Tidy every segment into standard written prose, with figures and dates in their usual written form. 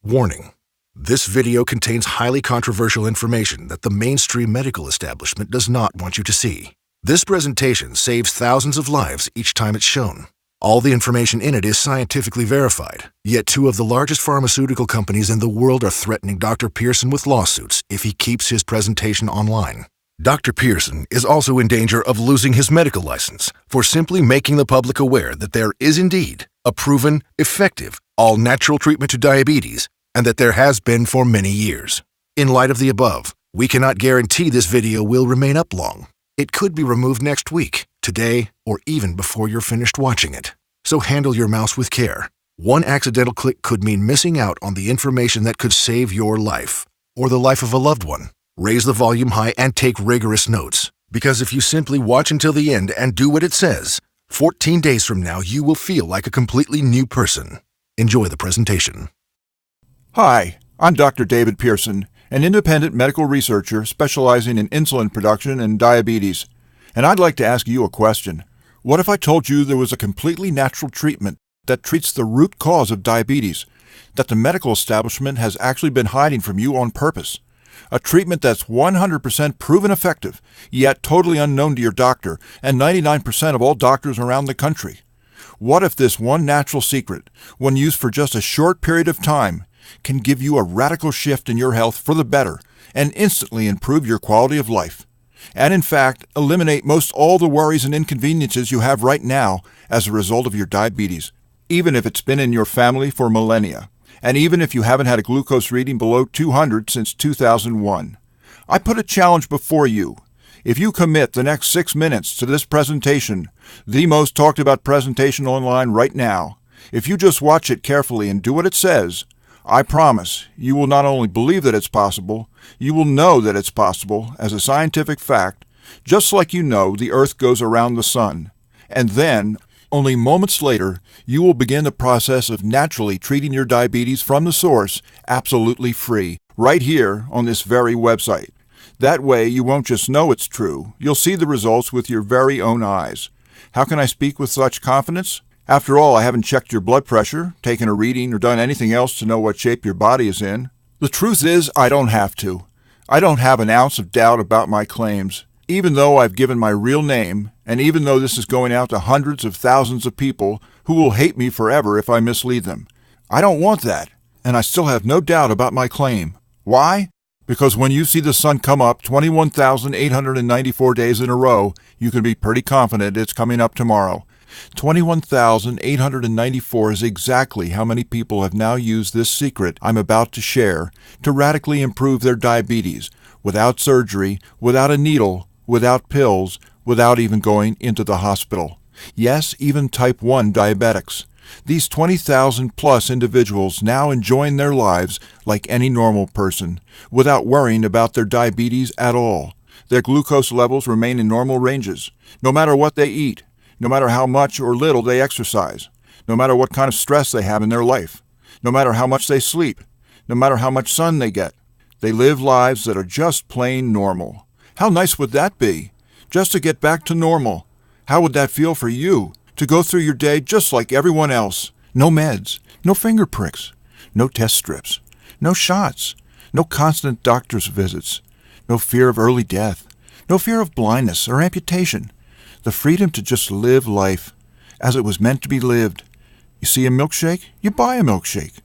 Warning: this video contains highly controversial information that the mainstream medical establishment does not want you to see. This presentation saves thousands of lives each time it's shown. All the information in it is scientifically verified, yet two of the largest pharmaceutical companies in the world are threatening Dr. Pearson with lawsuits if he keeps his presentation online. Dr. Pearson is also in danger of losing his medical license for simply making the public aware that there is indeed a proven, effective, all-natural treatment to diabetes, and that there has been for many years. In light of the above, we cannot guarantee this video will remain up long. It could be removed next week, today, or even before you're finished watching it. So handle your mouse with care. One accidental click could mean missing out on the information that could save your life, or the life of a loved one. Raise the volume high and take rigorous notes, because if you simply watch until the end and do what it says, 14 days from now you will feel like a completely new person. Enjoy the presentation. Hi, I'm Dr. David Pearson, an independent medical researcher specializing in insulin production and diabetes. And I'd like to ask you a question. What if I told you there was a completely natural treatment that treats the root cause of diabetes, that the medical establishment has actually been hiding from you on purpose? A treatment that's 100% proven effective, yet totally unknown to your doctor and 99% of all doctors around the country. What if this one natural secret, when used for just a short period of time, can give you a radical shift in your health for the better and instantly improve your quality of life? And in fact, eliminate most all the worries and inconveniences you have right now as a result of your diabetes, even if it's been in your family for millennia, and even if you haven't had a glucose reading below 200 since 2001. I put a challenge before you. If you commit the next 6 minutes to this presentation, the most talked about presentation online right now, if you just watch it carefully and do what it says, I promise you will not only believe that it's possible, you will know that it's possible as a scientific fact, just like you know the Earth goes around the sun. And then, only moments later, you will begin the process of naturally treating your diabetes from the source, absolutely free, right here on this very website. That way, you won't just know it's true, you'll see the results with your very own eyes. How can I speak with such confidence? After all, I haven't checked your blood pressure, taken a reading, or done anything else to know what shape your body is in. The truth is, I don't have to. I don't have an ounce of doubt about my claims, even though I've given my real name, and even though this is going out to hundreds of thousands of people who will hate me forever if I mislead them. I don't want that, and I still have no doubt about my claim. Why? Because when you see the sun come up 21,894 days in a row, you can be pretty confident it's coming up tomorrow. 21,894 is exactly how many people have now used this secret I'm about to share to radically improve their diabetes, without surgery, without a needle, without pills, without even going into the hospital. Yes, even type 1 diabetics. These 20,000 plus individuals now enjoying their lives like any normal person, without worrying about their diabetes at all. Their glucose levels remain in normal ranges, no matter what they eat, no matter how much or little they exercise, no matter what kind of stress they have in their life, no matter how much they sleep, no matter how much sun they get. They live lives that are just plain normal. How nice would that be? Just to get back to normal. How would that feel for you? To go through your day just like everyone else. No meds, no finger pricks, no test strips, no shots, no constant doctor's visits, no fear of early death, no fear of blindness or amputation. The freedom to just live life as it was meant to be lived. You see a milkshake? You buy a milkshake.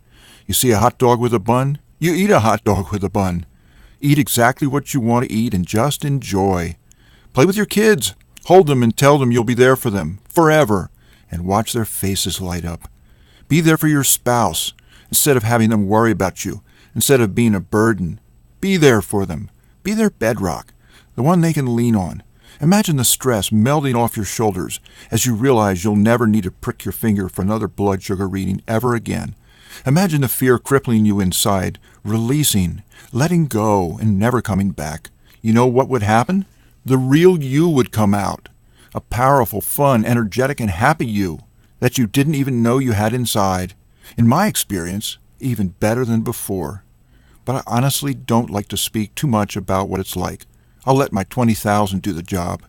You see a hot dog with a bun? You eat a hot dog with a bun. Eat exactly what you want to eat and just enjoy. Play with your kids. Hold them and tell them you'll be there for them forever, and watch their faces light up. Be there for your spouse instead of having them worry about you, instead of being a burden. Be there for them. Be their bedrock, the one they can lean on. Imagine the stress melting off your shoulders as you realize you'll never need to prick your finger for another blood sugar reading ever again. Imagine the fear crippling you inside, releasing, letting go, and never coming back. You know what would happen? The real you would come out. A powerful, fun, energetic, and happy you that you didn't even know you had inside. In my experience, even better than before. But I honestly don't like to speak too much about what it's like. I'll let my 20,000 do the job.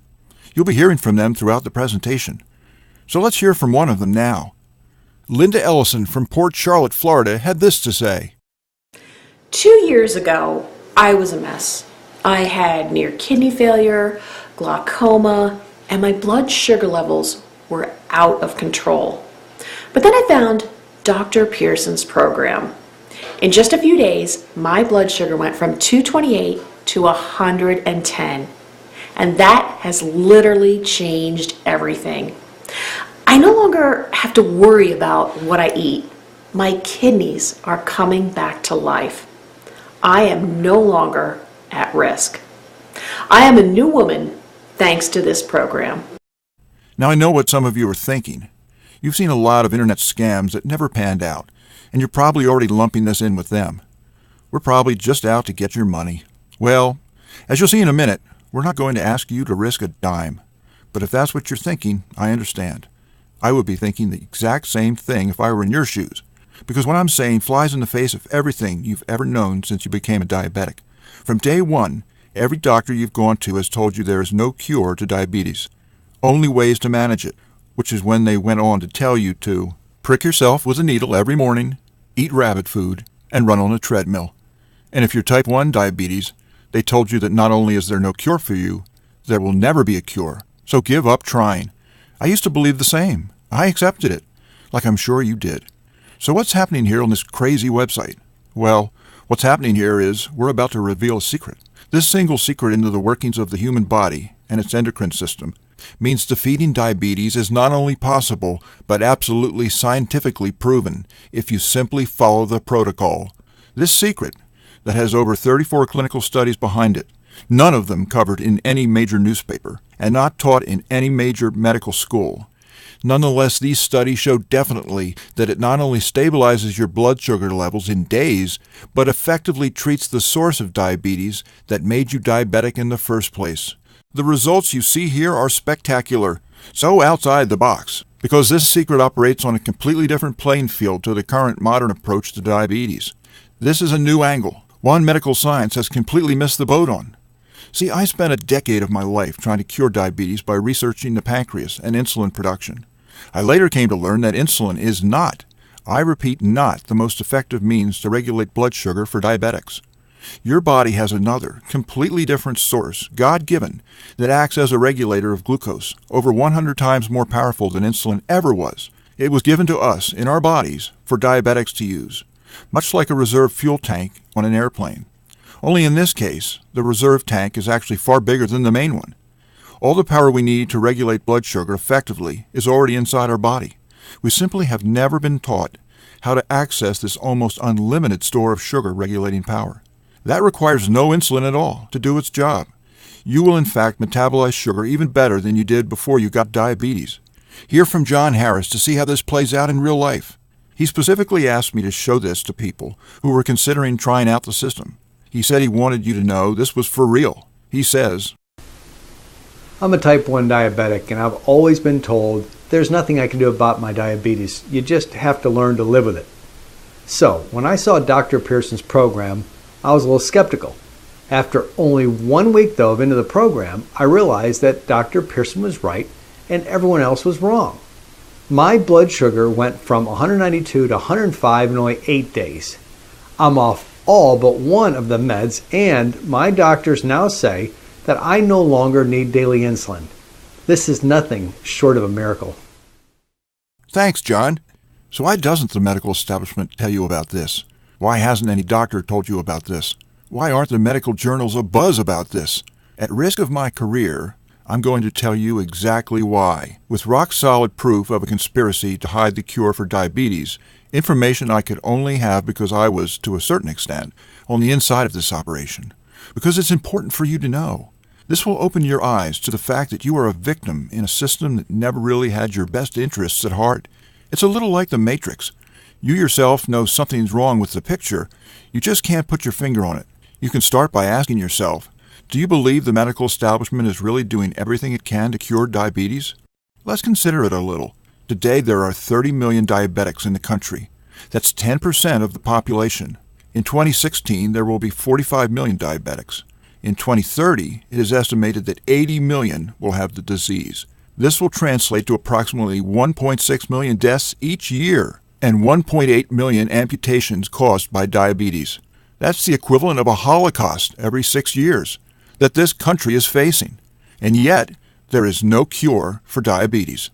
You'll be hearing from them throughout the presentation. So let's hear from one of them now. Linda Ellison from Port Charlotte, Florida, had this to say. 2 years ago, I was a mess. I had near kidney failure, glaucoma, and my blood sugar levels were out of control. But then I found Dr. Pearson's program. In just a few days, my blood sugar went from 228 to 110. And that has literally changed everything. I no longer have to worry about what I eat. My kidneys are coming back to life. I am no longer at risk. I am a new woman thanks to this program. Now I know what some of you are thinking. You've seen a lot of internet scams that never panned out, and you're probably already lumping this in with them. We're probably just out to get your money. Well, as you'll see in a minute, we're not going to ask you to risk a dime. But if that's what you're thinking, I understand. I would be thinking the exact same thing if I were in your shoes. Because what I'm saying flies in the face of everything you've ever known since you became a diabetic. From day one, every doctor you've gone to has told you there is no cure to diabetes. Only ways to manage it, which is when they went on to tell you to prick yourself with a needle every morning, eat rabbit food, and run on a treadmill. And if you're type 1 diabetes, they told you that not only is there no cure for you, there will never be a cure. So give up trying. I used to believe the same. I accepted it, like I'm sure you did. So what's happening here on this crazy website? Well, what's happening here is we're about to reveal a secret. This single secret into the workings of the human body and its endocrine system means defeating diabetes is not only possible, but absolutely scientifically proven if you simply follow the protocol. This secret, that has over 34 clinical studies behind it, none of them covered in any major newspaper, and not taught in any major medical school. Nonetheless, these studies show definitely that it not only stabilizes your blood sugar levels in days, but effectively treats the source of diabetes that made you diabetic in the first place. The results you see here are spectacular, so outside the box, because this secret operates on a completely different playing field to the current modern approach to diabetes. This is a new angle, one medical science has completely missed the boat on. See, I spent a decade of my life trying to cure diabetes by researching the pancreas and insulin production. I later came to learn that insulin is not, I repeat not, the most effective means to regulate blood sugar for diabetics. Your body has another, completely different source, God-given, that acts as a regulator of glucose, over 100 times more powerful than insulin ever was. It was given to us, in our bodies, for diabetics to use, much like a reserve fuel tank on an airplane. Only in this case, the reserve tank is actually far bigger than the main one. All the power we need to regulate blood sugar effectively is already inside our body. We simply have never been taught how to access this almost unlimited store of sugar regulating power. That requires no insulin at all to do its job. You will in fact metabolize sugar even better than you did before you got diabetes. Hear from John Harris to see how this plays out in real life. He specifically asked me to show this to people who were considering trying out the system. He said he wanted you to know this was for real. He says, I'm a type 1 diabetic, and I've always been told there's nothing I can do about my diabetes. You just have to learn to live with it. So, when I saw Dr. Pearson's program, I was a little skeptical. After only 1 week, though, into the program, I realized that Dr. Pearson was right and everyone else was wrong. My blood sugar went from 192 to 105 in only 8 days. I'm off all but one of the meds, and my doctors now say that I no longer need daily insulin. This is nothing short of a miracle. Thanks, John. So why doesn't the medical establishment tell you about this? Why hasn't any doctor told you about this? Why aren't the medical journals abuzz about this? At risk of my career, I'm going to tell you exactly why. With rock-solid proof of a conspiracy to hide the cure for diabetes, information I could only have because I was, to a certain extent, on the inside of this operation. Because it's important for you to know. This will open your eyes to the fact that you are a victim in a system that never really had your best interests at heart. It's a little like the Matrix. You yourself know something's wrong with the picture. You just can't put your finger on it. You can start by asking yourself, do you believe the medical establishment is really doing everything it can to cure diabetes? Let's consider it a little. Today there are 30 million diabetics in the country. That's 10% of the population. In 2016, there will be 45 million diabetics. In 2030, it is estimated that 80 million will have the disease. This will translate to approximately 1.6 million deaths each year and 1.8 million amputations caused by diabetes. That's the equivalent of a Holocaust every 6 years that this country is facing. And yet, there is no cure for diabetes.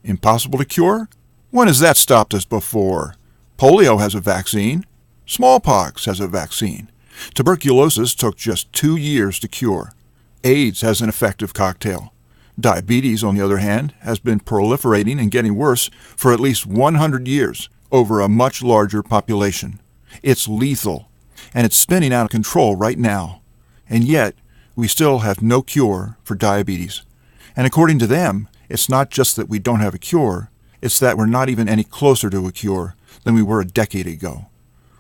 Impossible to cure? When has that stopped us before? Polio has a vaccine. Smallpox has a vaccine. Tuberculosis took just 2 years to cure. AIDS has an effective cocktail. Diabetes, on the other hand, has been proliferating and getting worse for at least 100 years over a much larger population. It's lethal, and it's spinning out of control right now. And yet, we still have no cure for diabetes. And according to them, it's not just that we don't have a cure, it's that we're not even any closer to a cure than we were a decade ago.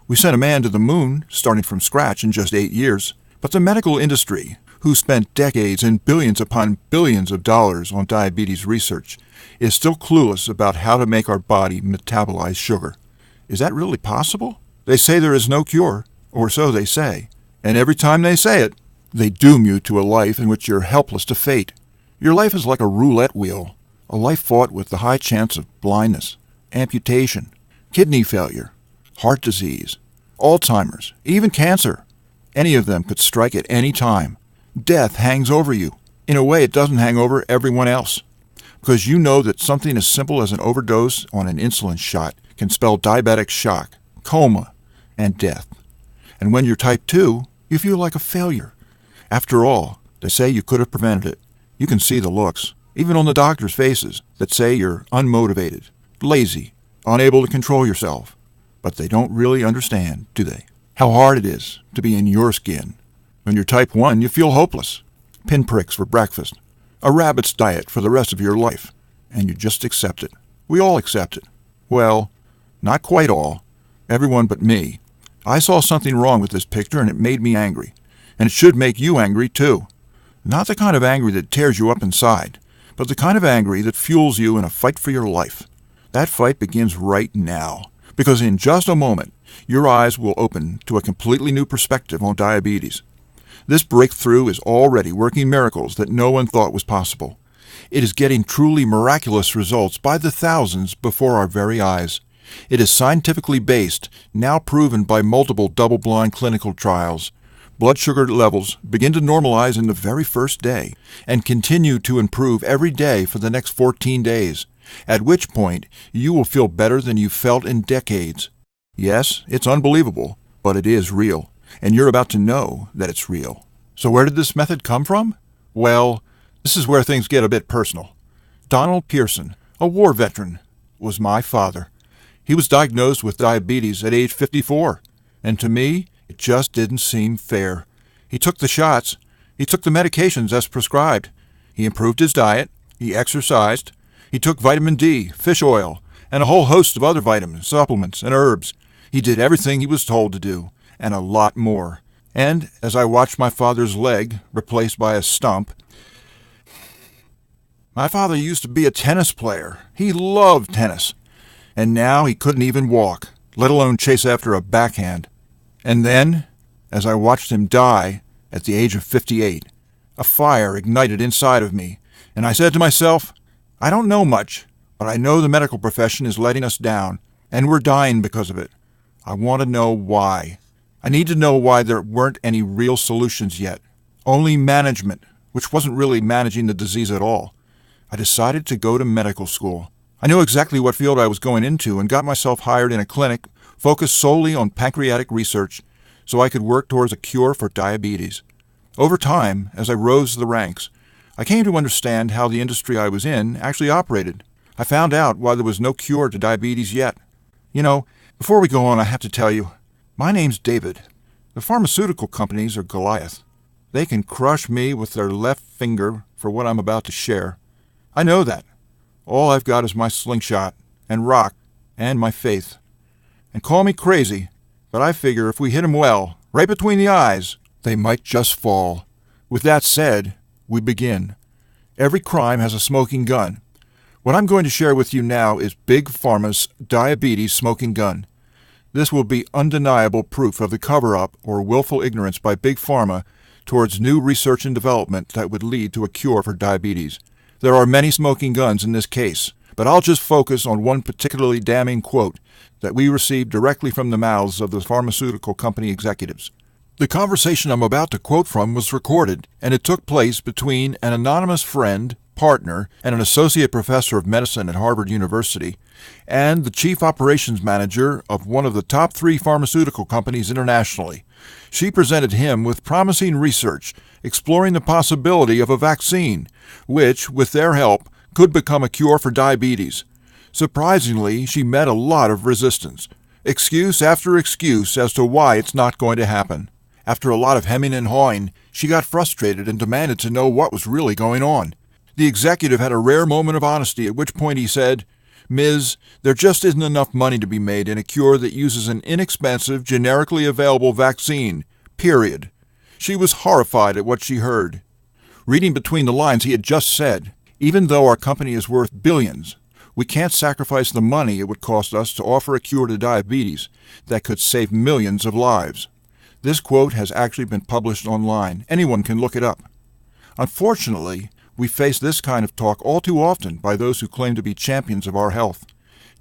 We sent a man to the moon, starting from scratch in just 8 years, but the medical industry, who spent decades and billions upon billions of dollars on diabetes research, is still clueless about how to make our body metabolize sugar. Is that really possible? They say there is no cure, or so they say, and every time they say it, they doom you to a life in which you're helpless to fate. Your life is like a roulette wheel, a life fought with the high chance of blindness, amputation, kidney failure, heart disease, Alzheimer's, even cancer. Any of them could strike at any time. Death hangs over you. In a way, it doesn't hang over everyone else, because you know that something as simple as an overdose on an insulin shot can spell diabetic shock, coma, and death. And when you're type 2, you feel like a failure. After all, they say you could have prevented it. You can see the looks, even on the doctors' faces, that say you're unmotivated, lazy, unable to control yourself. But they don't really understand, do they? How hard it is to be in your skin. When you're type 1, you feel hopeless. Pinpricks for breakfast. A rabbit's diet for the rest of your life. And you just accept it. We all accept it. Well, not quite all. Everyone but me. I saw something wrong with this picture and it made me angry. And it should make you angry too. Not the kind of angry that tears you up inside, but the kind of angry that fuels you in a fight for your life. That fight begins right now, because in just a moment, your eyes will open to a completely new perspective on diabetes. This breakthrough is already working miracles that no one thought was possible. It is getting truly miraculous results by the thousands before our very eyes. It is scientifically based, now proven by multiple double-blind clinical trials. Blood sugar levels begin to normalize in the very first day and continue to improve every day for the next 14 days, at which point you will feel better than you've felt in decades. Yes, it's unbelievable, but it is real, and you're about to know that it's real. So where did this method come from? Well, this is where things get a bit personal. Donald Pearson, a war veteran, was my father. He was diagnosed with diabetes at age 54, and to me, it just didn't seem fair. He took the shots. He took the medications as prescribed. He improved his diet. He exercised. He took vitamin D, fish oil, and a whole host of other vitamins, supplements, and herbs. He did everything he was told to do, and a lot more. And as I watched my father's leg replaced by a stump, my father used to be a tennis player. He loved tennis. And now he couldn't even walk, let alone chase after a backhand. And then, as I watched him die at the age of 58, a fire ignited inside of me, and I said to myself, I don't know much, but I know the medical profession is letting us down, and we're dying because of it. I want to know why. I need to know why there weren't any real solutions yet. Only management, which wasn't really managing the disease at all. I decided to go to medical school. I knew exactly what field I was going into and got myself hired in a clinic focused solely on pancreatic research so I could work towards a cure for diabetes. Over time, as I rose the ranks, I came to understand how the industry I was in actually operated. I found out why there was no cure to diabetes yet. You know, before we go on, I have to tell you, my name's David. The pharmaceutical companies are Goliath. They can crush me with their left finger for what I'm about to share. I know that. All I've got is my slingshot, and rock, and my faith. And call me crazy, but I figure if we hit 'em well, right between the eyes, they might just fall. With that said, we begin. Every crime has a smoking gun. What I'm going to share with you now is Big Pharma's diabetes smoking gun. This will be undeniable proof of the cover-up or willful ignorance by Big Pharma towards new research and development that would lead to a cure for diabetes. There are many smoking guns in this case, but I'll just focus on one particularly damning quote that we received directly from the mouths of the pharmaceutical company executives. The conversation I'm about to quote from was recorded, and it took place between an anonymous friend, partner, and an associate professor of medicine at Harvard University, and the chief operations manager of one of the top 3 pharmaceutical companies internationally. She presented him with promising research exploring the possibility of a vaccine, which, with their help, could become a cure for diabetes. Surprisingly, she met a lot of resistance, excuse after excuse as to why it's not going to happen. After a lot of hemming and hawing, she got frustrated and demanded to know what was really going on. The executive had a rare moment of honesty, at which point he said, "Ms., there just isn't enough money to be made in a cure that uses an inexpensive, generically available vaccine. Period." She was horrified at what she heard. Reading between the lines, he had just said, "Even though our company is worth billions, we can't sacrifice the money it would cost us to offer a cure to diabetes that could save millions of lives." This quote has actually been published online. Anyone can look it up. Unfortunately, we face this kind of talk all too often by those who claim to be champions of our health.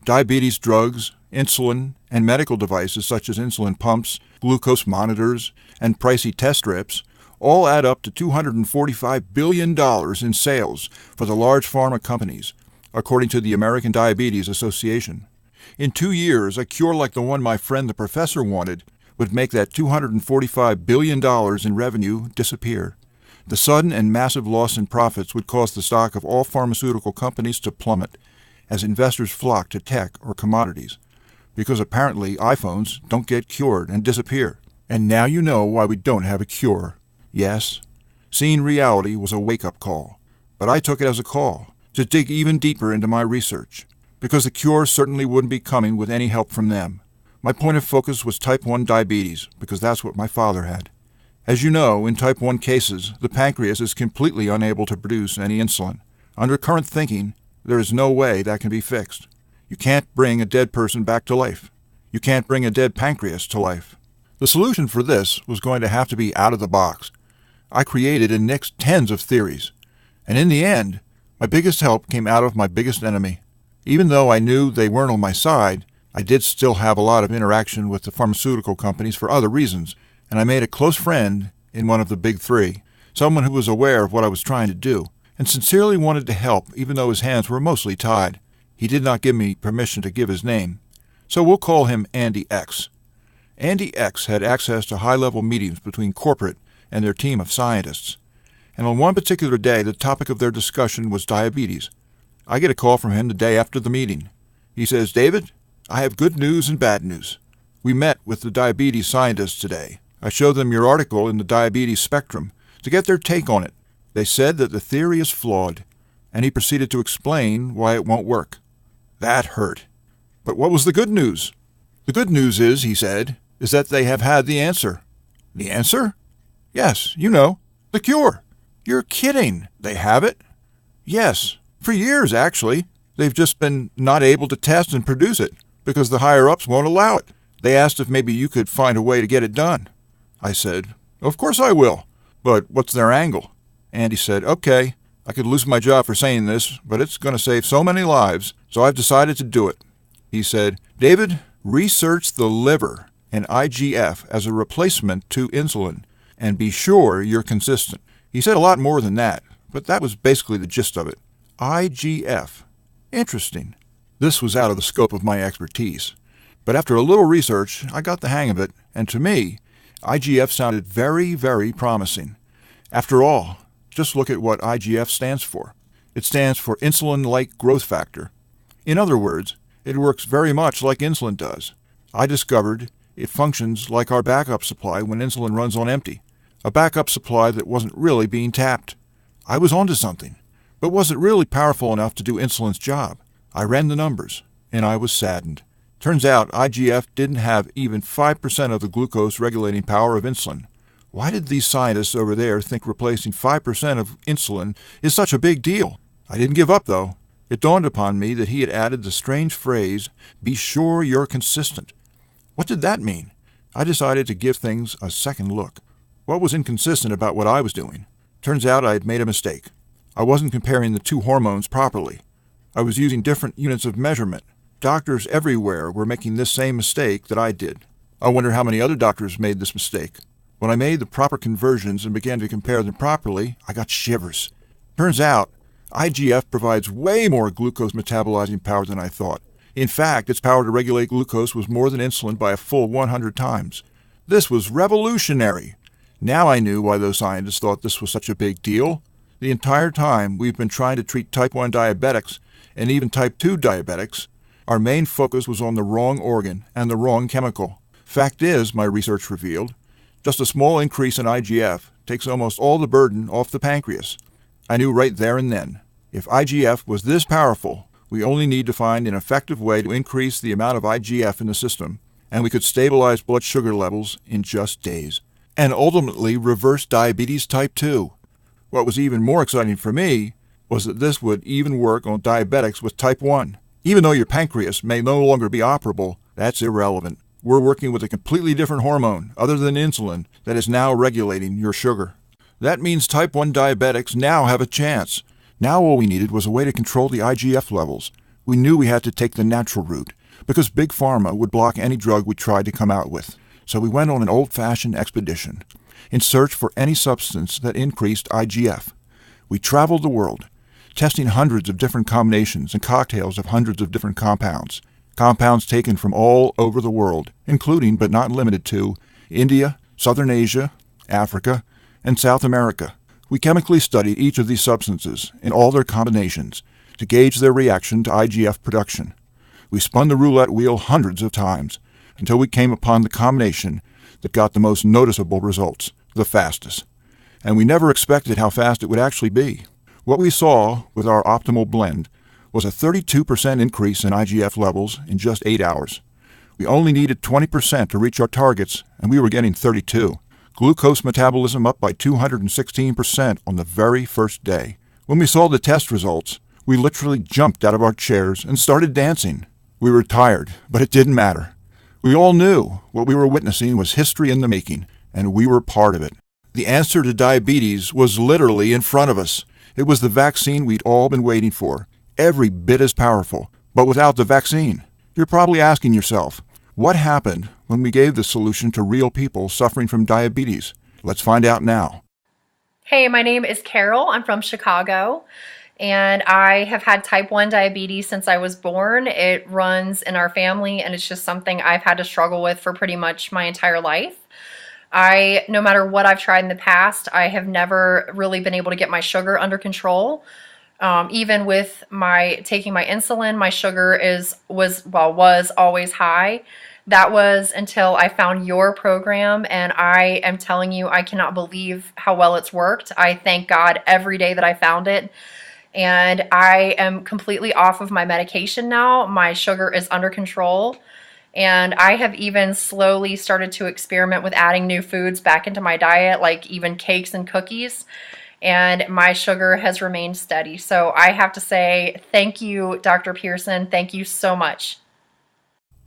Diabetes drugs, insulin, and medical devices such as insulin pumps, glucose monitors, and pricey test strips all add up to $245 billion in sales for the large pharma companies, according to the American Diabetes Association. In 2 years, a cure like the one my friend the professor wanted would make that $245 billion in revenue disappear. The sudden and massive loss in profits would cause the stock of all pharmaceutical companies to plummet as investors flock to tech or commodities, because apparently iPhones don't get cured and disappear. And now you know why we don't have a cure. Yes, seeing reality was a wake-up call, but I took it as a call to dig even deeper into my research, because the cure certainly wouldn't be coming with any help from them. My point of focus was type 1 diabetes, because that's what my father had. As you know, in type 1 cases, the pancreas is completely unable to produce any insulin. Under current thinking, there is no way that can be fixed. You can't bring a dead person back to life. You can't bring a dead pancreas to life. The solution for this was going to have to be out of the box. I created and nixed tens of theories, and in the end, my biggest help came out of my biggest enemy. Even though I knew they weren't on my side, I did still have a lot of interaction with the pharmaceutical companies for other reasons, and I made a close friend in one of the big 3, someone who was aware of what I was trying to do, and sincerely wanted to help even though his hands were mostly tied. He did not give me permission to give his name, so we'll call him Andy X. Andy X had access to high-level meetings between corporate and their team of scientists, and on one particular day the topic of their discussion was diabetes. I get a call from him the day after the meeting. He says, "David, I have good news and bad news. We met with the diabetes scientists today. I showed them your article in the Diabetes Spectrum to get their take on it. They said that the theory is flawed," and he proceeded to explain why it won't work. That hurt. But what was the good news? "The good news is," he said, "is that they have had the answer." "The answer?" "Yes, you know, the cure." "You're kidding. They have it?" "Yes, for years, actually. They've just been not able to test and produce it because the higher-ups won't allow it. They asked if maybe you could find a way to get it done." I said, "Of course I will. But what's their angle?" Andy said, "Okay, I could lose my job for saying this, but it's going to save so many lives, so I've decided to do it." He said, "David, research the liver and IGF as a replacement to insulin, and be sure you're consistent." He said a lot more than that, but that was basically the gist of it. IGF. Interesting. This was out of the scope of my expertise. But after a little research, I got the hang of it, and to me, IGF sounded very, very promising. After all, just look at what IGF stands for. It stands for insulin-like growth factor. In other words, it works very much like insulin does. I discovered it functions like our backup supply when insulin runs on empty, a backup supply that wasn't really being tapped. I was onto something, but wasn't really powerful enough to do insulin's job. I ran the numbers, and I was saddened. Turns out IGF didn't have even 5% of the glucose regulating power of insulin. Why did these scientists over there think replacing 5% of insulin is such a big deal? I didn't give up, though. It dawned upon me that he had added the strange phrase, "Be sure you're consistent." What did that mean? I decided to give things a second look. What was inconsistent about what I was doing? Turns out I had made a mistake. I wasn't comparing the 2 hormones properly. I was using different units of measurement. Doctors everywhere were making this same mistake that I did. I wonder how many other doctors made this mistake. When I made the proper conversions and began to compare them properly, I got shivers. Turns out, IGF provides way more glucose metabolizing power than I thought. In fact, its power to regulate glucose was more than insulin by a full 100 times. This was revolutionary. Now I knew why those scientists thought this was such a big deal. The entire time we've been trying to treat type 1 diabetics and even type 2 diabetics, our main focus was on the wrong organ and the wrong chemical. Fact is, my research revealed, just a small increase in IGF takes almost all the burden off the pancreas. I knew right there and then, if IGF was this powerful, we only need to find an effective way to increase the amount of IGF in the system, and we could stabilize blood sugar levels in just days, and ultimately reverse diabetes type 2. What was even more exciting for me was that this would even work on diabetics with type 1. Even though your pancreas may no longer be operable, that's irrelevant. We're working with a completely different hormone, other than insulin, that is now regulating your sugar. That means type 1 diabetics now have a chance. Now all we needed was a way to control the IGF levels. We knew we had to take the natural route, because Big Pharma would block any drug we tried to come out with. So we went on an old-fashioned expedition, in search for any substance that increased IGF. We traveled the world, testing hundreds of different combinations and cocktails of hundreds of different compounds. Compounds taken from all over the world, including but not limited to India, Southern Asia, Africa, and South America. We chemically studied each of these substances in all their combinations to gauge their reaction to IGF production. We spun the roulette wheel hundreds of times until we came upon the combination that got the most noticeable results, the fastest. And we never expected how fast it would actually be. What we saw with our optimal blend was a 32% increase in IGF levels in just 8 hours. We only needed 20% to reach our targets, and we were getting 32. Glucose metabolism up by 216% on the very first day. When we saw the test results, we literally jumped out of our chairs and started dancing. We were tired, but it didn't matter. We all knew what we were witnessing was history in the making, and we were part of it. The answer to diabetes was literally in front of us. It was the vaccine we'd all been waiting for. Every bit as powerful, but without the vaccine. You're probably asking yourself, what happened when we gave the solution to real people suffering from diabetes? Let's find out now. Hey, my name is Carol. I'm from Chicago, and I have had type 1 diabetes since I was born. It runs in our family, and it's just something I've had to struggle with for pretty much my entire life. No matter what I've tried in the past, I have never really been able to get my sugar under control. Even with taking my insulin, my sugar was always high. That was until I found your program, and I am telling you, I cannot believe how well it's worked. I thank God every day that I found it, and I am completely off of my medication now. My sugar is under control, and I have even slowly started to experiment with adding new foods back into my diet, like even cakes and cookies. And my sugar has remained steady. So I have to say, thank you, Dr. Pearson. Thank you so much.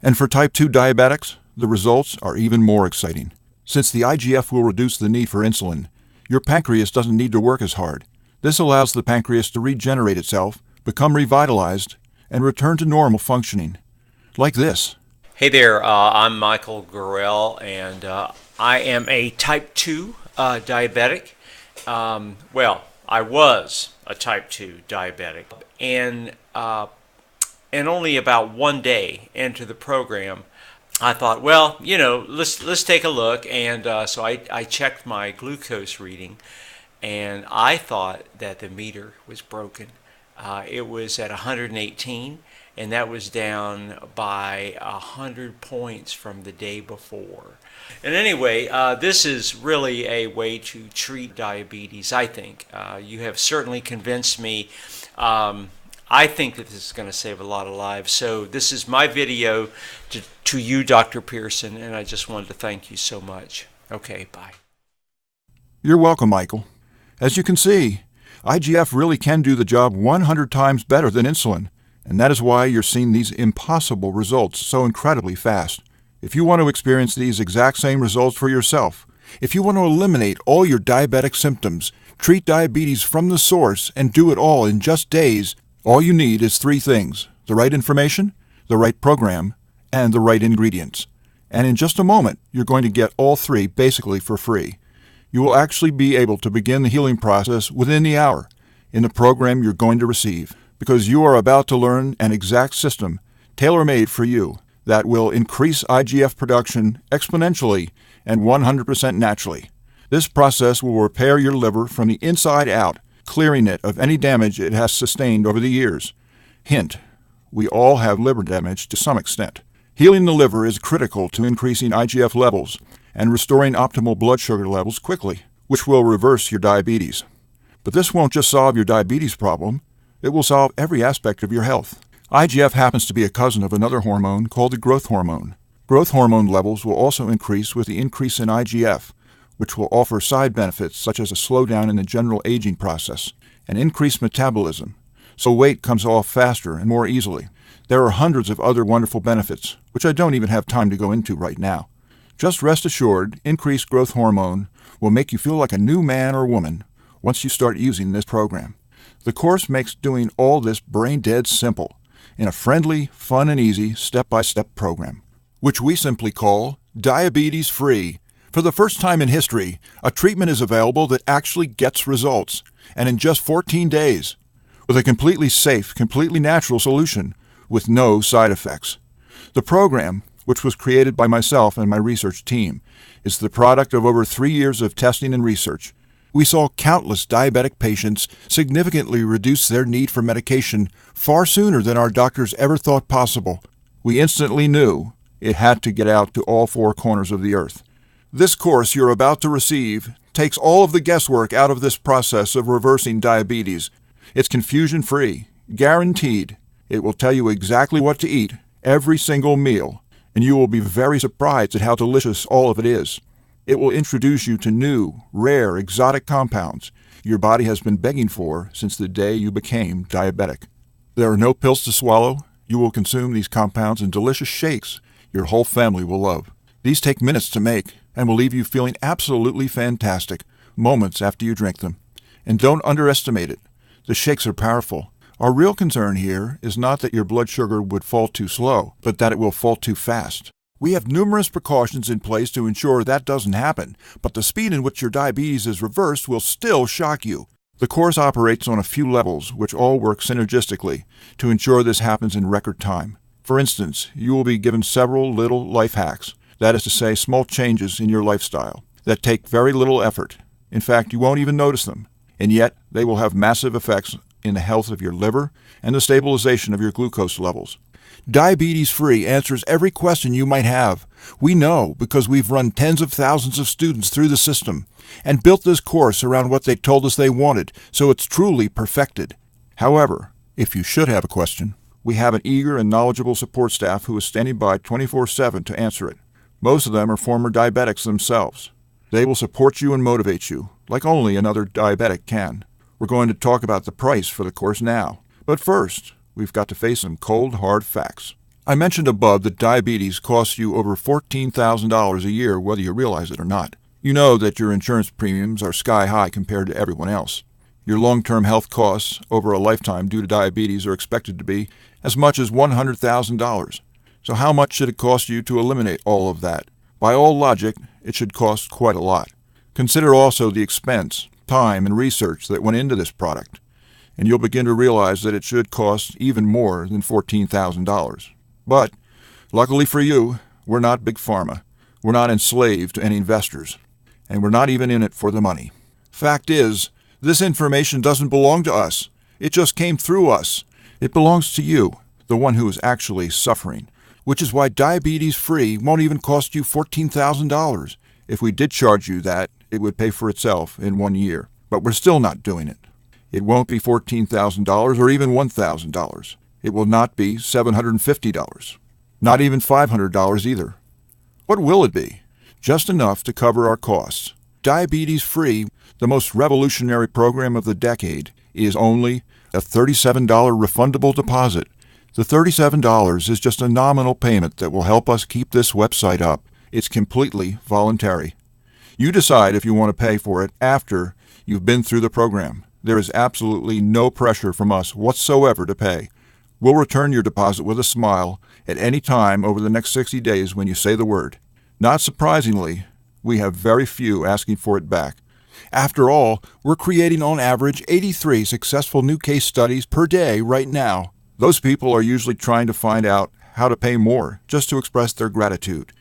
And for type 2 diabetics, the results are even more exciting. Since the IGF will reduce the need for insulin, your pancreas doesn't need to work as hard. This allows the pancreas to regenerate itself, become revitalized, and return to normal functioning. Like this. Hey there, I'm Michael Gurrell, and I am a type 2 diabetic. I was a type 2 diabetic, and only about one day into the program, I thought, well, let's take a look, and so I checked my glucose reading, and I thought that the meter was broken. It was at 118, and that was down by 100 points from the day before. And anyway, this is really a way to treat diabetes, I think. You have certainly convinced me. I think that this is going to save a lot of lives. So this is my video to you, Dr. Pearson, and I just wanted to thank you so much. Okay, bye. You're welcome, Michael. As you can see, IGF really can do the job 100 times better than insulin, and that is why you're seeing these impossible results so incredibly fast. If you want to experience these exact same results for yourself, if you want to eliminate all your diabetic symptoms, treat diabetes from the source, and do it all in just days, All you need is three things: the right information, the right program, and the right ingredients. And in just a moment, you're going to get all three basically for free. You will actually be able to begin the healing process within the hour in the program you're going to receive, because you are about to learn an exact system tailor-made for you that will increase IGF production exponentially and 100% naturally. This process will repair your liver from the inside out, clearing it of any damage it has sustained over the years. Hint: we all have liver damage to some extent. Healing the liver is critical to increasing IGF levels and restoring optimal blood sugar levels quickly, which will reverse your diabetes. But this won't just solve your diabetes problem, it will solve every aspect of your health. IGF happens to be a cousin of another hormone called the growth hormone. Growth hormone levels will also increase with the increase in IGF, which will offer side benefits such as a slowdown in the general aging process and increased metabolism, so weight comes off faster and more easily. There are hundreds of other wonderful benefits, which I don't even have time to go into right now. Just rest assured, increased growth hormone will make you feel like a new man or woman once you start using this program. The course makes doing all this brain-dead simple in a friendly, fun, and easy step-by-step program, which we simply call diabetes-free. For the first time in history, a treatment is available that actually gets results, and in just 14 days, with a completely safe, completely natural solution with no side effects. The program, which was created by myself and my research team, is the product of over 3 years of testing and research. We saw countless diabetic patients significantly reduce their need for medication far sooner than our doctors ever thought possible. We instantly knew it had to get out to all four corners of the earth. This course you're about to receive takes all of the guesswork out of this process of reversing diabetes. It's confusion-free, guaranteed. It will tell you exactly what to eat every single meal, and you will be very surprised at how delicious all of it is. It will introduce you to new, rare, exotic compounds your body has been begging for since the day you became diabetic. There are no pills to swallow. You will consume these compounds in delicious shakes your whole family will love. These take minutes to make and will leave you feeling absolutely fantastic moments after you drink them. And don't underestimate it. The shakes are powerful. Our real concern here is not that your blood sugar would fall too slow, but that it will fall too fast. We have numerous precautions in place to ensure that doesn't happen, but the speed in which your diabetes is reversed will still shock you. The course operates on a few levels, which all work synergistically to ensure this happens in record time. For instance, you will be given several little life hacks, that is to say, small changes in your lifestyle, that take very little effort. In fact, you won't even notice them, and yet they will have massive effects in the health of your liver and the stabilization of your glucose levels. Diabetes-free answers every question you might have. We know because we've run tens of thousands of students through the system and built this course around what they told us they wanted, so it's truly perfected. However, if you should have a question, we have an eager and knowledgeable support staff who is standing by 24/7 to answer it. Most of them are former diabetics themselves. They will support you and motivate you, like only another diabetic can. We're going to talk about the price for the course now. But first, we've got to face some cold, hard facts. I mentioned above that diabetes costs you over $14,000 a year, whether you realize it or not. You know that your insurance premiums are sky high compared to everyone else. Your long-term health costs over a lifetime due to diabetes are expected to be as much as $100,000. So how much should it cost you to eliminate all of that? By all logic, it should cost quite a lot. Consider also the expense, time, and research that went into this product, and you'll begin to realize that it should cost even more than $14,000. But, luckily for you, we're not Big Pharma. We're not enslaved to any investors, and we're not even in it for the money. Fact is, this information doesn't belong to us. It just came through us. It belongs to you, the one who is actually suffering, which is why diabetes-free won't even cost you $14,000. If we did charge you that, it would pay for itself in 1 year. But we're still not doing it. It won't be $14,000 or even $1,000. It will not be $750. Not even $500 either. What will it be? Just enough to cover our costs. Diabetes-free, the most revolutionary program of the decade, is only a $37 refundable deposit. The $37 is just a nominal payment that will help us keep this website up. It's completely voluntary. You decide if you want to pay for it after you've been through the program. There is absolutely no pressure from us whatsoever to pay. We'll return your deposit with a smile at any time over the next 60 days when you say the word. Not surprisingly, we have very few asking for it back. After all, we're creating on average 83 successful new case studies per day right now. Those people are usually trying to find out how to pay more just to express their gratitude.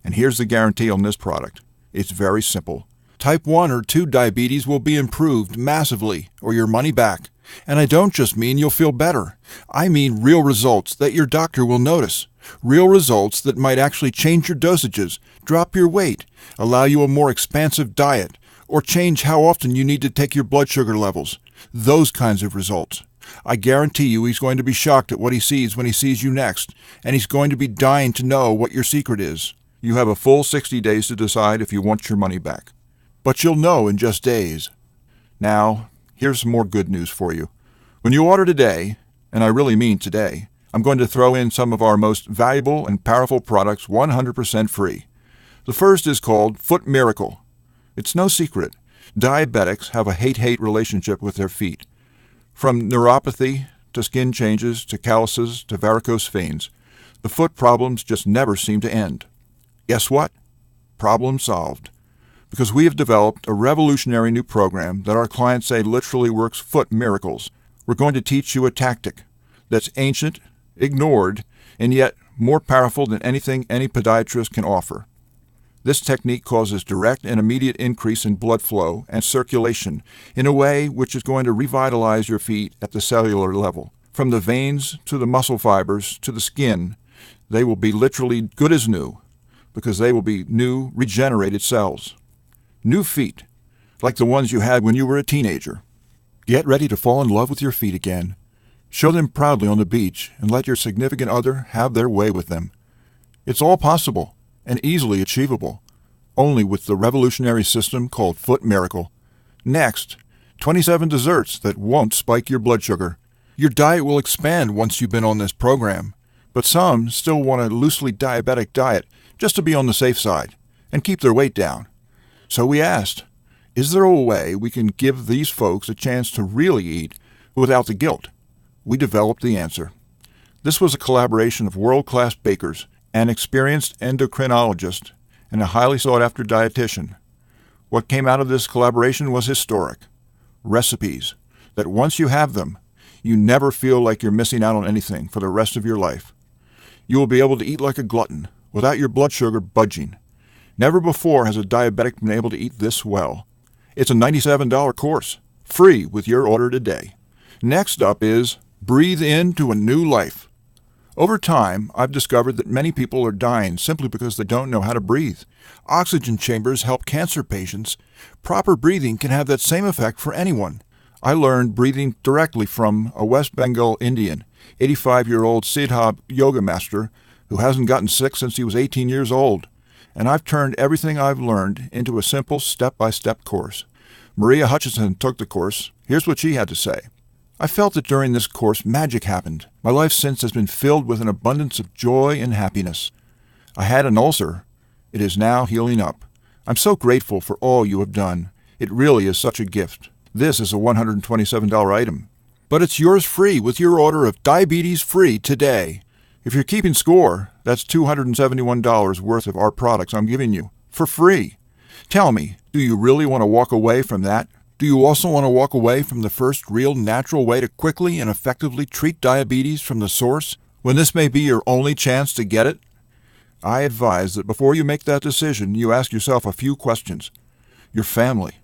And here's the guarantee on this product. It's very simple. Type 1 or 2 diabetes will be improved massively or your money back. And I don't just mean you'll feel better. I mean real results that your doctor will notice. Real results that might actually change your dosages, drop your weight, allow you a more expansive diet, or change how often you need to take your blood sugar levels. Those kinds of results. I guarantee you he's going to be shocked at what he sees when he sees you next, and he's going to be dying to know what your secret is. You have a full 60 days to decide if you want your money back. But you'll know in just days. Now, here's some more good news for you. When you order today, and I really mean today, I'm going to throw in some of our most valuable and powerful products 100% free. The first is called Foot Miracle. It's no secret. Diabetics have a hate-hate relationship with their feet. From neuropathy to skin changes to calluses to varicose veins, the foot problems just never seem to end. Guess what? Problem solved. Because we have developed a revolutionary new program that our clients say literally works foot miracles. We're going to teach you a tactic that's ancient, ignored, and yet more powerful than anything any podiatrist can offer. This technique causes direct and immediate increase in blood flow and circulation in a way which is going to revitalize your feet at the cellular level. From the veins to the muscle fibers to the skin, they will be literally good as new because they will be new, regenerated cells. New feet, like the ones you had when you were a teenager. Get ready to fall in love with your feet again. Show them proudly on the beach and let your significant other have their way with them. It's all possible and easily achievable, only with the revolutionary system called Foot Miracle. Next, 27 desserts that won't spike your blood sugar. Your diet will expand once you've been on this program, but some still want a loosely diabetic diet just to be on the safe side and keep their weight down. So we asked, is there a way we can give these folks a chance to really eat without the guilt? We developed the answer. This was a collaboration of world-class bakers, an experienced endocrinologist, and a highly sought-after dietitian. What came out of this collaboration was historic. Recipes that once you have them, you never feel like you're missing out on anything for the rest of your life. You will be able to eat like a glutton without your blood sugar budging. Never before has a diabetic been able to eat this well. It's a $97 course, free with your order today. Next up is Breathe Into a New Life. Over time, I've discovered that many people are dying simply because they don't know how to breathe. Oxygen chambers help cancer patients. Proper breathing can have that same effect for anyone. I learned breathing directly from a West Bengal Indian, 85-year-old Siddha yoga master who hasn't gotten sick since he was 18 years old. And I've turned everything I've learned into a simple step-by-step course. Maria Hutchinson took the course. Here's what she had to say. I felt that during this course magic happened. My life since has been filled with an abundance of joy and happiness. I had an ulcer. It is now healing up. I'm so grateful for all you have done. It really is such a gift. This is a $127 item. But it's yours free with your order of Diabetes Free today. If you're keeping score, that's $271 worth of our products I'm giving you, for free. Tell me, do you really want to walk away from that? Do you also want to walk away from the first real natural way to quickly and effectively treat diabetes from the source, when this may be your only chance to get it? I advise that before you make that decision, you ask yourself a few questions. Your family.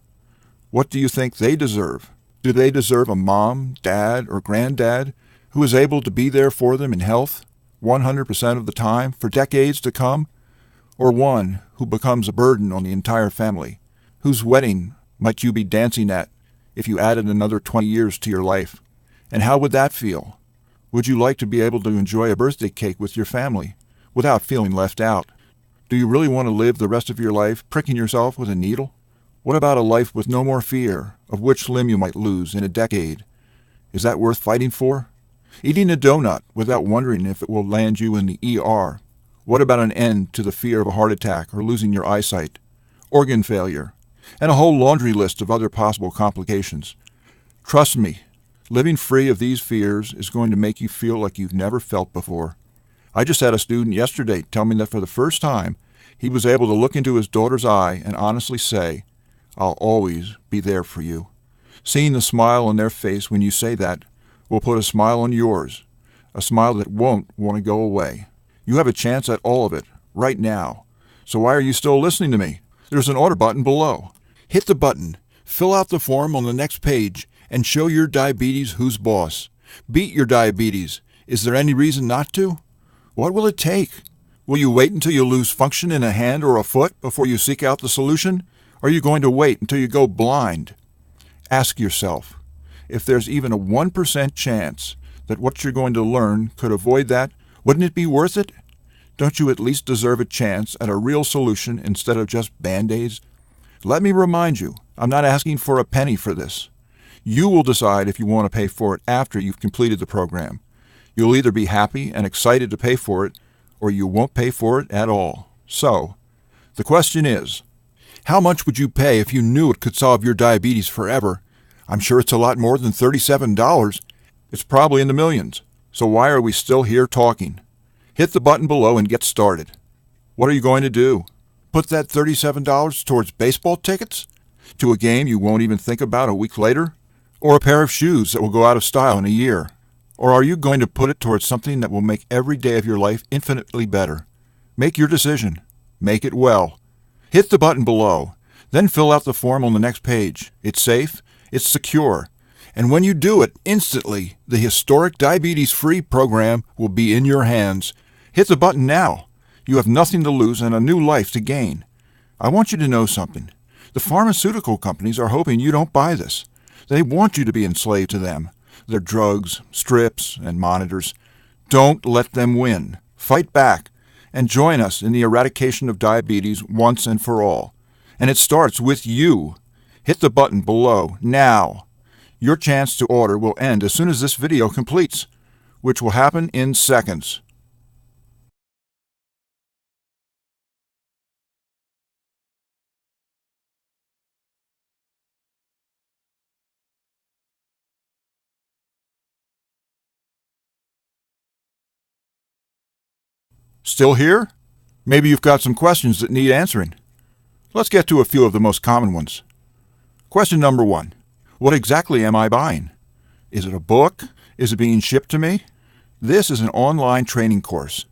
What do you think they deserve? Do they deserve a mom, dad, or granddad who is able to be there for them in health 100% of the time for decades to come? Or one who becomes a burden on the entire family, whose wedding might you be dancing at if you added another 20 years to your life? And how would that feel? Would you like to be able to enjoy a birthday cake with your family without feeling left out? Do you really want to live the rest of your life pricking yourself with a needle? What about a life with no more fear of which limb you might lose in a decade? Is that worth fighting for? Eating a donut without wondering if it will land you in the ER. What about an end to the fear of a heart attack or losing your eyesight? Organ failure, and a whole laundry list of other possible complications. Trust me, living free of these fears is going to make you feel like you've never felt before. I just had a student yesterday tell me that for the first time, he was able to look into his daughter's eye and honestly say, "I'll always be there for you." Seeing the smile on their face when you say that will put a smile on yours, a smile that won't want to go away. You have a chance at all of it, right now. So why are you still listening to me? There's an order button below. Hit the button, fill out the form on the next page, and show your diabetes who's boss. Beat your diabetes. Is there any reason not to? What will it take? Will you wait until you lose function in a hand or a foot before you seek out the solution? Or are you going to wait until you go blind? Ask yourself, if there's even a 1% chance that what you're going to learn could avoid that, wouldn't it be worth it? Don't you at least deserve a chance at a real solution instead of just Band-Aids? Let me remind you, I'm not asking for a penny for this. You will decide if you want to pay for it after you've completed the program. You'll either be happy and excited to pay for it, or you won't pay for it at all. So, the question is, how much would you pay if you knew it could solve your diabetes forever? I'm sure it's a lot more than $37. It's probably in the millions. So why are we still here talking? Hit the button below and get started. What are you going to do? Put that $37 towards baseball tickets? To a game you won't even think about a week later? Or a pair of shoes that will go out of style in a year? Or are you going to put it towards something that will make every day of your life infinitely better? Make your decision. Make it well. Hit the button below. Then fill out the form on the next page. It's safe. It's secure. And when you do it, instantly, the historic diabetes-free program will be in your hands. Hit the button now. You have nothing to lose and a new life to gain. I want you to know something. The pharmaceutical companies are hoping you don't buy this. They want you to be enslaved to them, their drugs, strips, and monitors. Don't let them win. Fight back and join us in the eradication of diabetes once and for all. And it starts with you. Hit the button below now. Your chance to order will end as soon as this video completes, which will happen in seconds. Still here? Maybe you've got some questions that need answering. Let's get to a few of the most common ones. Question number 1. What exactly am I buying? Is it a book? Is it being shipped to me? This is an online training course.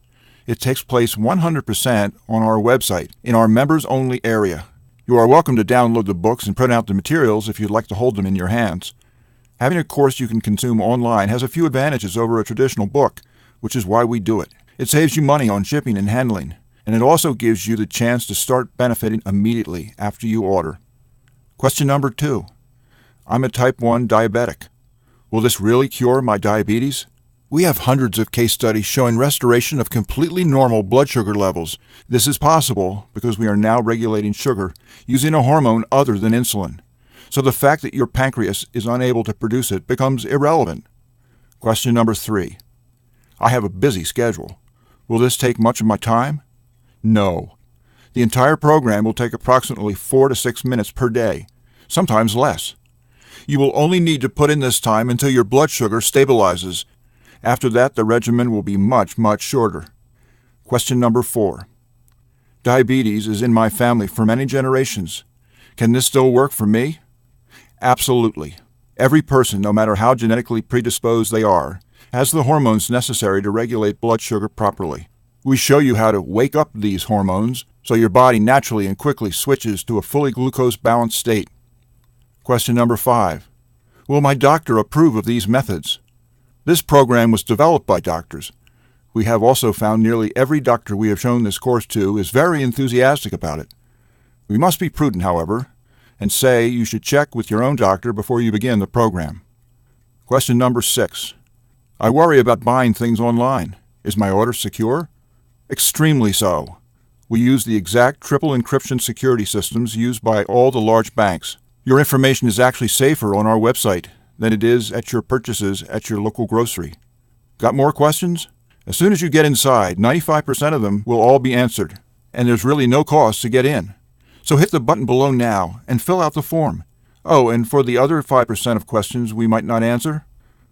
It takes place 100% on our website, in our members-only area. You are welcome to download the books and print out the materials if you'd like to hold them in your hands. Having a course you can consume online has a few advantages over a traditional book, which is why we do it. It saves you money on shipping and handling, and it also gives you the chance to start benefiting immediately after you order. Question number 2. I'm a type 1 diabetic. Will this really cure my diabetes? We have hundreds of case studies showing restoration of completely normal blood sugar levels. This is possible because we are now regulating sugar using a hormone other than insulin. So the fact that your pancreas is unable to produce it becomes irrelevant. Question number 3. I have a busy schedule. Will this take much of my time? No. The entire program will take approximately 4 to 6 minutes per day, sometimes less. You will only need to put in this time until your blood sugar stabilizes. After that, the regimen will be much, much shorter. Question number 4. Diabetes is in my family for many generations. Can this still work for me? Absolutely. Every person, no matter how genetically predisposed they are, has the hormones necessary to regulate blood sugar properly. We show you how to wake up these hormones so your body naturally and quickly switches to a fully glucose-balanced state. Question number 5. Will my doctor approve of these methods? This program was developed by doctors. We have also found nearly every doctor we have shown this course to is very enthusiastic about it. We must be prudent, however, and say you should check with your own doctor before you begin the program. Question number 6. I worry about buying things online. Is my order secure? Extremely so. We use the exact triple encryption security systems used by all the large banks. Your information is actually safer on our website than it is at your purchases at your local grocery. Got more questions? As soon as you get inside, 95% of them will all be answered, and there's really no cost to get in. So hit the button below now and fill out the form. Oh, and for the other 5% of questions we might not answer,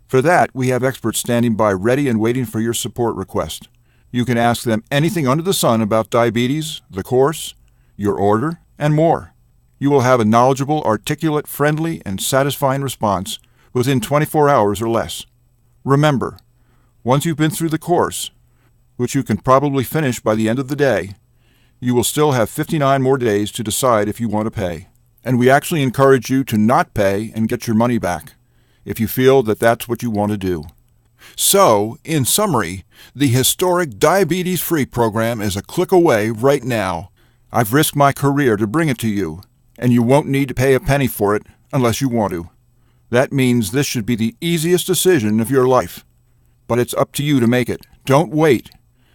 for that we have experts standing by ready and waiting for your support request. You can ask them anything under the sun about diabetes, the course, your order, and more. You will have a knowledgeable, articulate, friendly, and satisfying response within 24 hours or less. Remember, once you've been through the course, which you can probably finish by the end of the day, you will still have 59 more days to decide if you want to pay. And we actually encourage you to not pay and get your money back, if you feel that that's what you want to do. So, in summary, the historic diabetes-free program is a click away right now. I've risked my career to bring it to you, and you won't need to pay a penny for it unless you want to. That means this should be the easiest decision of your life. But it's up to you to make it. Don't wait,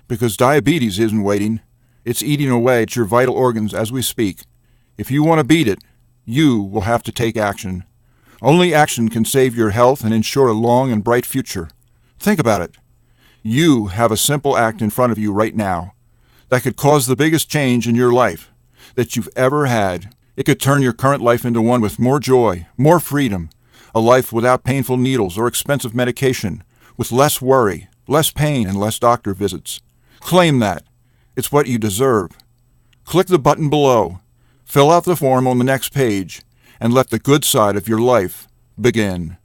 because diabetes isn't waiting. It's eating away at your vital organs as we speak. If you want to beat it, you will have to take action. Only action can save your health and ensure a long and bright future. Think about it. You have a simple act in front of you right now that could cause the biggest change in your life that you've ever had. It could turn your current life into one with more joy, more freedom, a life without painful needles or expensive medication, with less worry, less pain, and less doctor visits. Claim that. It's what you deserve. Click the button below, fill out the form on the next page, and let the good side of your life begin.